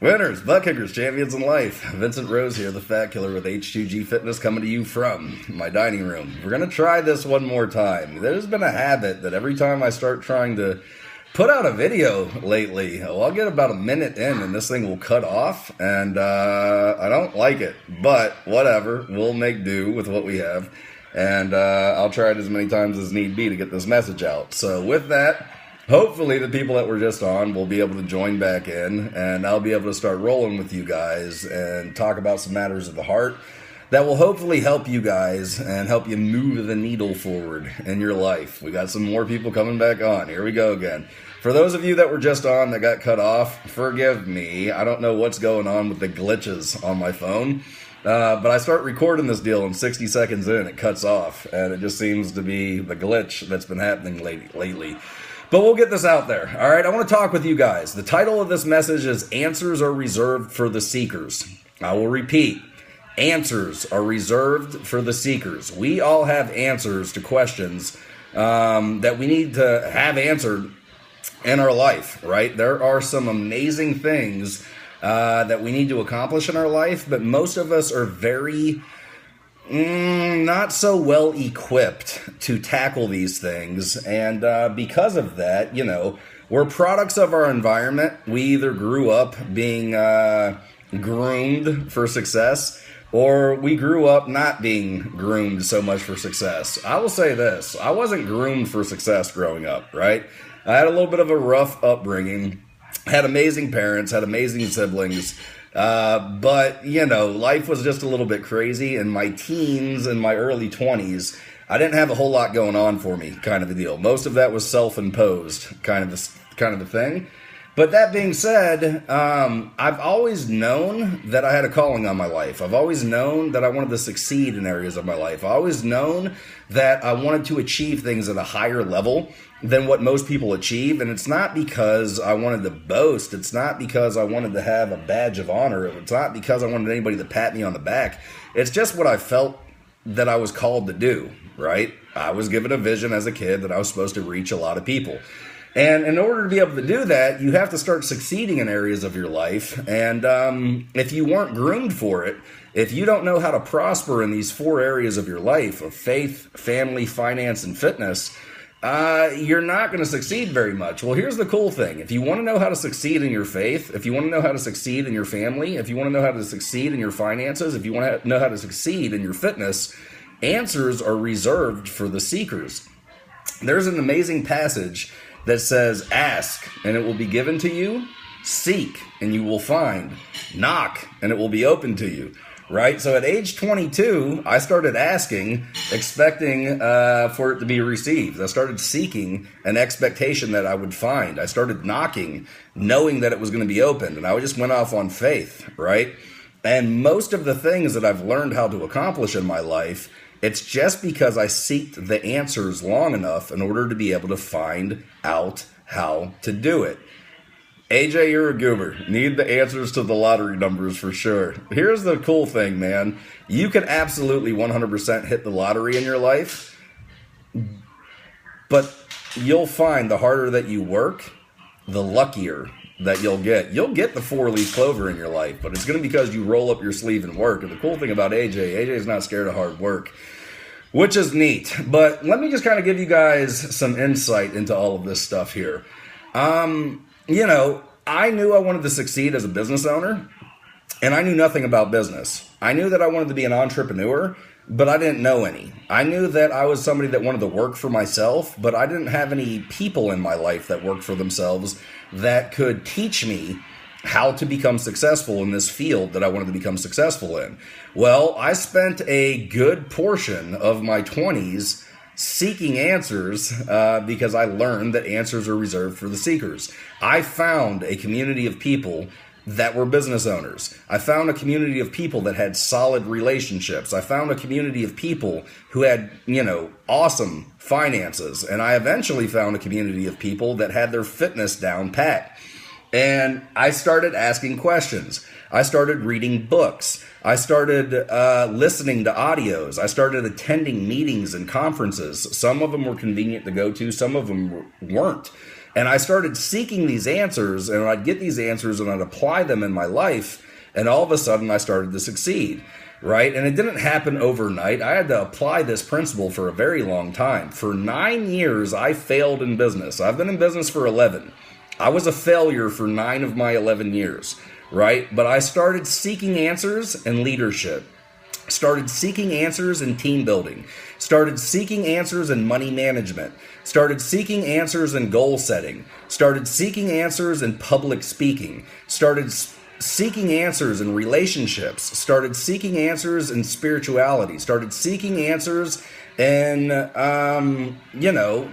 Winners, butt kickers, champions in life. Vincent Rose here, the Fat Killer with H2G Fitness, coming to you from my dining room. We're going to try this one more time. There's been a habit that every time I start trying to put out a video lately, I'll get about a minute in and this thing will cut off, and I don't like it. But whatever, we'll make do with what we have, and I'll try it as many times as need be to get this message out. So with that, hopefully the people that were just on will be able to join back in, and I'll be able to start rolling with you guys and talk about some matters of the heart that will hopefully help you guys and help you move the needle forward in your life. We got some more people coming back on. Here we go again. For those of you that were just on that got cut off, forgive me. I don't know what's going on with the glitches on my phone. But I start recording this deal and 60 seconds in, it cuts off. And it just seems to be the glitch that's been happening lately. But we'll get this out there. All right, I want to talk with you guys. The title of this message is Answers Are Reserved for the Seekers. I will repeat. Answers are reserved for the seekers. We all have answers to questions that we need to have answered in our life, right? There are some amazing things that we need to accomplish in our life, but most of us are very not so well equipped to tackle these things. And because of that, we're products of our environment. We either grew up being groomed for success, or we grew up not being groomed so much for success. I will say this, I wasn't groomed for success growing up, right? I had a little bit of a rough upbringing, had amazing parents, had amazing siblings, but life was just a little bit crazy. In my teens and my early 20s, I didn't have a whole lot going on for me, kind of a deal. Most of that was self-imposed, kind of a thing. But that being said, I've always known that I had a calling on my life. I've always known that I wanted to succeed in areas of my life. I've always known that I wanted to achieve things at a higher level than what most people achieve. And it's not because I wanted to boast. It's not because I wanted to have a badge of honor. It's not because I wanted anybody to pat me on the back. It's just what I felt that I was called to do, right? I was given a vision as a kid that I was supposed to reach a lot of people. And in order to be able to do that, you have to start succeeding in areas of your life. And if you weren't groomed for it, if you don't know how to prosper in these 4 areas of your life, of faith, family, finance, and fitness, you're not going to succeed very much. Well, here's the cool thing. If you want to know how to succeed in your faith, if you want to know how to succeed in your family, if you want to know how to succeed in your finances, if you want to know how to succeed in your fitness, answers are reserved for the seekers. There's an amazing passage that says, ask, and it will be given to you. Seek, and you will find. Knock, and it will be open to you. Right? So at age 22, I started asking, expecting for it to be received. I started seeking an expectation that I would find. I started knocking, knowing that it was going to be opened. And I just went off on faith, right? And most of the things that I've learned how to accomplish in my life, it's just because I seeked the answers long enough in order to be able to find out how to do it. AJ, you're a goober. Need the answers to the lottery numbers for sure. Here's the cool thing, man. You can absolutely 100% hit the lottery in your life, but you'll find the harder that you work, the luckier that you'll get. You'll get the 4-leaf clover in your life, but it's going to be because you roll up your sleeve and work. And the cool thing about AJ is not scared of hard work, which is neat. But let me just kind of give you guys some insight into all of this stuff here. I knew I wanted to succeed as a business owner, and I knew nothing about business. I knew that I wanted to be an entrepreneur, but I didn't know any. I knew that I was somebody that wanted to work for myself, but I didn't have any people in my life that worked for themselves that could teach me how to become successful in this field that I wanted to become successful in. Well, I spent a good portion of my 20s seeking answers because I learned that answers are reserved for the seekers. I found a community of people that were business owners. I found a community of people that had solid relationships. I found a community of people who had, awesome finances. And I eventually found a community of people that had their fitness down pat. And I started asking questions. I started reading books. I started listening to audios. I started attending meetings and conferences. Some of them were convenient to go to. Some of them weren't. And I started seeking these answers, and I'd get these answers and I'd apply them in my life, and all of a sudden I started to succeed, right? And it didn't happen overnight. I had to apply this principle for a very long time. For 9 years, I failed in business. I've been in business for 11. I was a failure for 9 of my 11 years, right? But I started seeking answers in leadership, started seeking answers in team building, started seeking answers in money management, started seeking answers in goal setting, started seeking answers in public speaking, started seeking answers in relationships, started seeking answers in spirituality, started seeking answers in,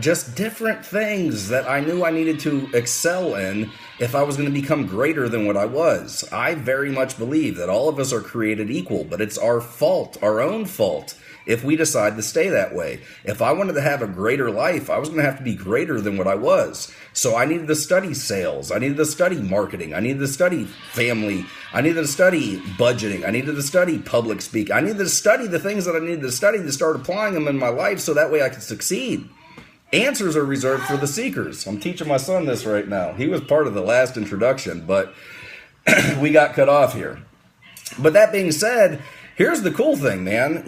just different things that I knew I needed to excel in if I was going to become greater than what I was. I very much believe that all of us are created equal, but it's our fault, our own fault, if we decide to stay that way. If I wanted to have a greater life, I was going to have to be greater than what I was. So I needed to study sales. I needed to study marketing. I needed to study family. I needed to study budgeting. I needed to study public speaking. I needed to study the things that I needed to study to start applying them in my life so that way I could succeed. Answers are reserved for the seekers. I'm teaching my son this right now. He was part of the last introduction, but we got cut off here. But that being said, here's the cool thing, man.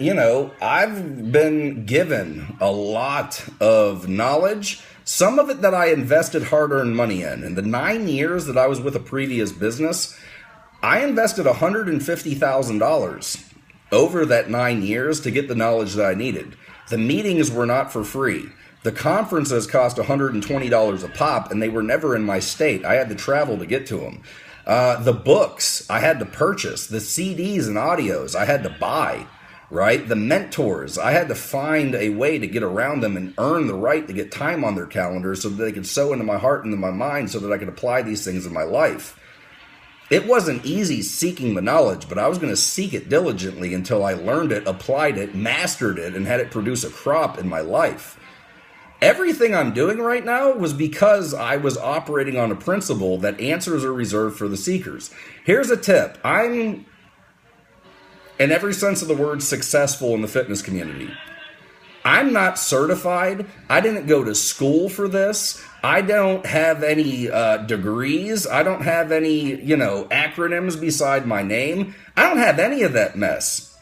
I've been given a lot of knowledge, some of it that I invested hard-earned money in. In the 9 years that I was with a previous business, I invested $150,000 over that 9 years to get the knowledge that I needed. The meetings were not for free. The conferences cost $120 a pop, and they were never in my state. I had to travel to get to them. The books I had to purchase, the CDs and audios I had to buy, right? The mentors, I had to find a way to get around them and earn the right to get time on their calendar so that they could sow into my heart and into my mind so that I could apply these things in my life. It wasn't easy seeking the knowledge, but I was going to seek it diligently until I learned it, applied it, mastered it, and had it produce a crop in my life. Everything I'm doing right now was because I was operating on a principle that answers are reserved for the seekers. Here's a tip. I'm, in every sense of the word, successful in the fitness community. I'm not certified. I didn't go to school for this. I don't have any degrees. I don't have any, acronyms beside my name. I don't have any of that mess.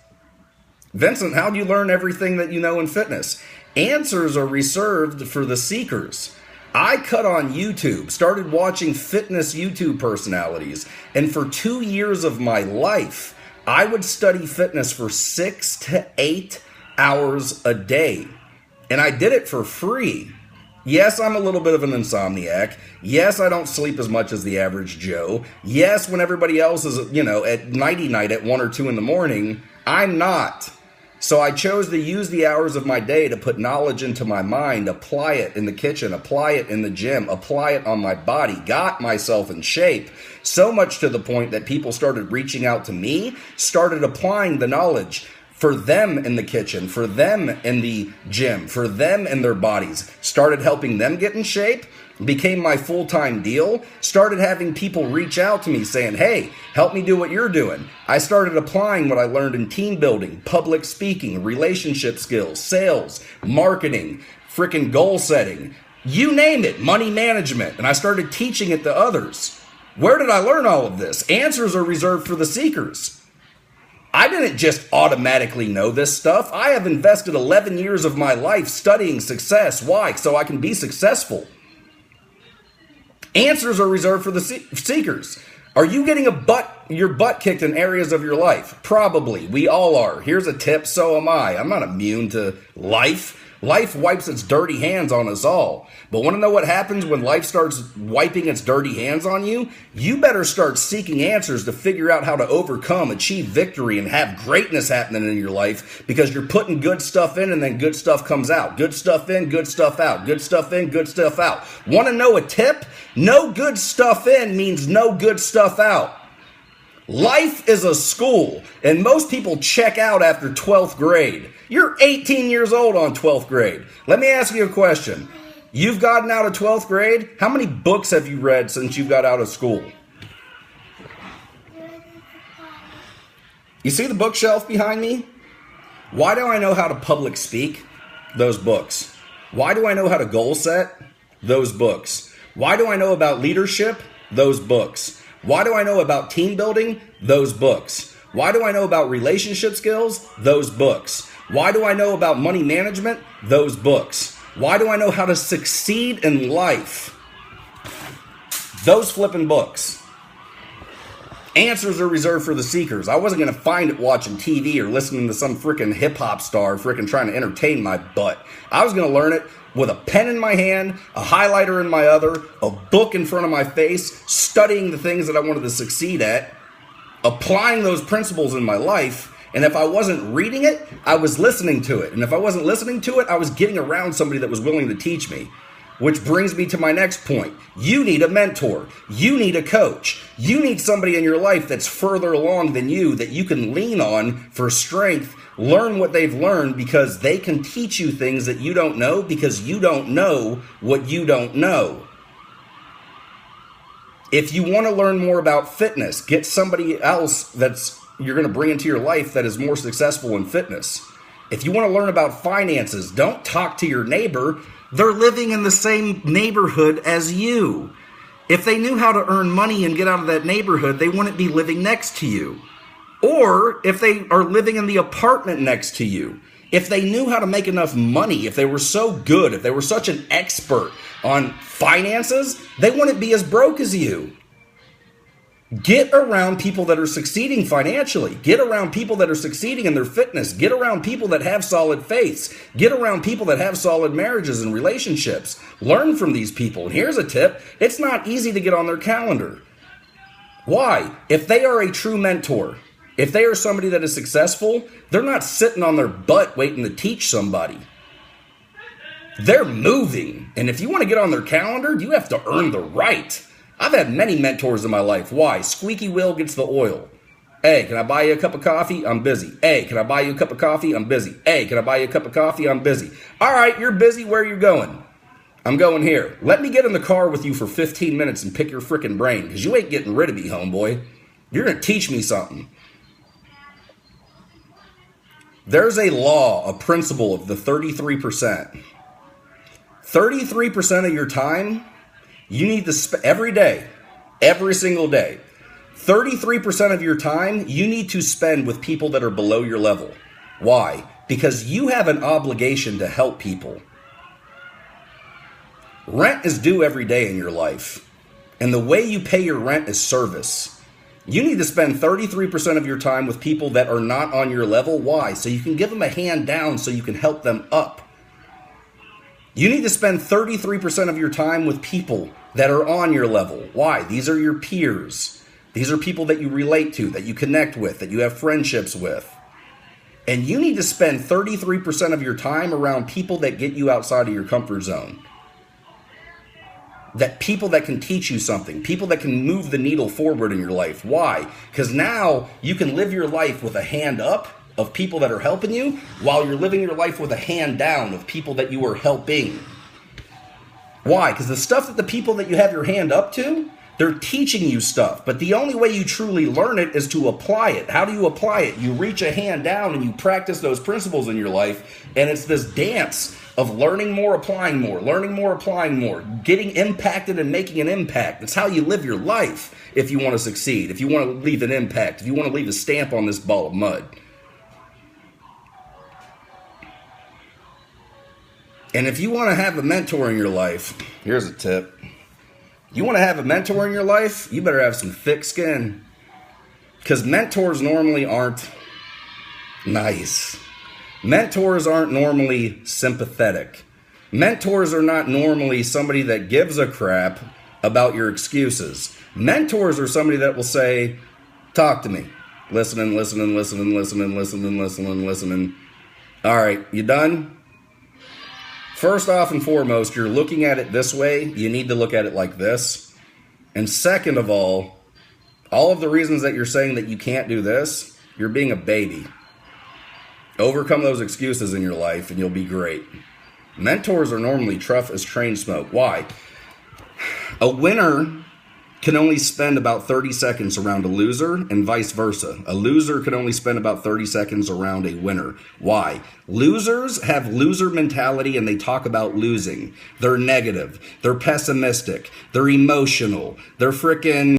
Vincent, how do you learn everything that you know in fitness? Answers are reserved for the seekers. I cut on YouTube, started watching fitness YouTube personalities, and for 2 years of my life, I would study fitness for 6 to 8 hours a day. And I did it for free. Yes, I'm a little bit of an insomniac. Yes, I don't sleep as much as the average Joe. Yes, when everybody else is, at nighty-night at 1 or 2 in the morning, I'm not. So I chose to use the hours of my day to put knowledge into my mind, apply it in the kitchen, apply it in the gym, apply it on my body, got myself in shape, so much to the point that people started reaching out to me, started applying the knowledge for them in the kitchen, for them in the gym, for them in their bodies, started helping them get in shape, became my full-time deal, started having people reach out to me saying, hey, help me do what you're doing. I started applying what I learned in team building, public speaking, relationship skills, sales, marketing, freaking goal setting, you name it, money management, and I started teaching it to others. Where did I learn all of this? Answers are reserved for the seekers. I didn't just automatically know this stuff. I have invested 11 years of my life studying success. Why? So I can be successful. Answers are reserved for the seekers. Are you getting your butt kicked in areas of your life? Probably. We all are. Here's a tip, so am I. I'm not immune to life. Life wipes its dirty hands on us all. But want to know what happens when life starts wiping its dirty hands on you? You better start seeking answers to figure out how to overcome, achieve victory, and have greatness happening in your life because you're putting good stuff in and then good stuff comes out. Good stuff in, good stuff out. Good stuff in, good stuff out. Want to know a tip? No good stuff in means no good stuff out. Life is a school, and most people check out after 12th grade. You're 18 years old on 12th grade. Let me ask you a question. You've gotten out of 12th grade? How many books have you read since you got out of school? You see the bookshelf behind me? Why do I know how to public speak? Those books. Why do I know how to goal set? Those books. Why do I know about leadership? Those books. Why do I know about team building? Those books. Why do I know about relationship skills? Those books. Why do I know about money management? Those books. Why do I know how to succeed in life? Those flipping books. Answers are reserved for the seekers. I wasn't going to find it watching TV or listening to some freaking hip-hop star freaking trying to entertain my butt. I was going to learn it with a pen in my hand, a highlighter in my other, a book in front of my face, studying the things that I wanted to succeed at, applying those principles in my life. And if I wasn't reading it, I was listening to it. And if I wasn't listening to it, I was getting around somebody that was willing to teach me. Which brings me to my next point. You need a mentor. You need a coach. You need somebody in your life that's further along than you that you can lean on for strength. Learn what they've learned because they can teach you things that you don't know because you don't know what you don't know. If you want to learn more about fitness, get somebody else you're going to bring into your life that is more successful in fitness. If you want to learn about finances, don't talk to your neighbor. They're living in the same neighborhood as you. If they knew how to earn money and get out of that neighborhood, they wouldn't be living next to you. Or if they are living in the apartment next to you. If they knew how to make enough money, if they were so good, if they were such an expert on finances, they wouldn't be as broke as you. Get around people that are succeeding financially. Get around people that are succeeding in their fitness. Get around people that have solid faiths. Get around people that have solid marriages and relationships. Learn from these people. And here's a tip. It's not easy to get on their calendar. Why? If they are a true mentor, if they are somebody that is successful, they're not sitting on their butt waiting to teach somebody. They're moving. And if you want to get on their calendar, you have to earn the right. I've had many mentors in my life. Why? Squeaky wheel gets the oil. Hey, can I buy you a cup of coffee? I'm busy. Hey, can I buy you a cup of coffee? I'm busy. Hey, can I buy you a cup of coffee? I'm busy. All right, you're busy. Where are you going? I'm going here. Let me get in the car with you for 15 minutes and pick your freaking brain because you ain't getting rid of me, homeboy. You're going to teach me something. There's a law, a principle of the 33%. 33% of your time you need to spend every day, every single day. 33% of your time you need to spend with people that are below your level. Why? Because you have an obligation to help people. Rent is due every day in your life. And the way you pay your rent is service. You need to spend 33% of your time with people that are not on your level. Why? So you can give them a hand down so you can help them up. You need to spend 33% of your time with people that are on your level. Why? These are your peers. These are people that you relate to, that you connect with, that you have friendships with. And you need to spend 33% of your time around people that get you outside of your comfort zone. That people that can teach you something, people that can move the needle forward in your life. Why? Because now you can live your life with a hand up of people that are helping you while you're living your life with a hand down of people that you are helping. Why? Because the stuff that the people that you have your hand up to, they're teaching you stuff. But the only way you truly learn it is to apply it. How do you apply it? You reach a hand down and you practice those principles in your life. And it's this dance of learning more, applying more, learning more, applying more, getting impacted and making an impact. That's how you live your life if you want to succeed, if you want to leave an impact, if you want to leave a stamp on this ball of mud. And if you want to have a mentor in your life, here's a tip. You want to have a mentor in your life, you better have some thick skin. Because mentors normally aren't nice. Mentors aren't normally sympathetic. Mentors are not normally somebody that gives a crap about your excuses. Mentors are somebody that will say, talk to me. Listening. All right, you done? First off and foremost, you're looking at it this way. You need to look at it like this. And second of all of the reasons that you're saying that you can't do this, you're being a baby. Overcome those excuses in your life and you'll be great. Mentors are normally tough as train smoke. Why? A winner can only spend about 30 seconds around a loser, and vice versa. A loser can only spend about 30 seconds around a winner. Why? Losers have loser mentality and they talk about losing. They're negative. They're pessimistic. They're emotional. They're freaking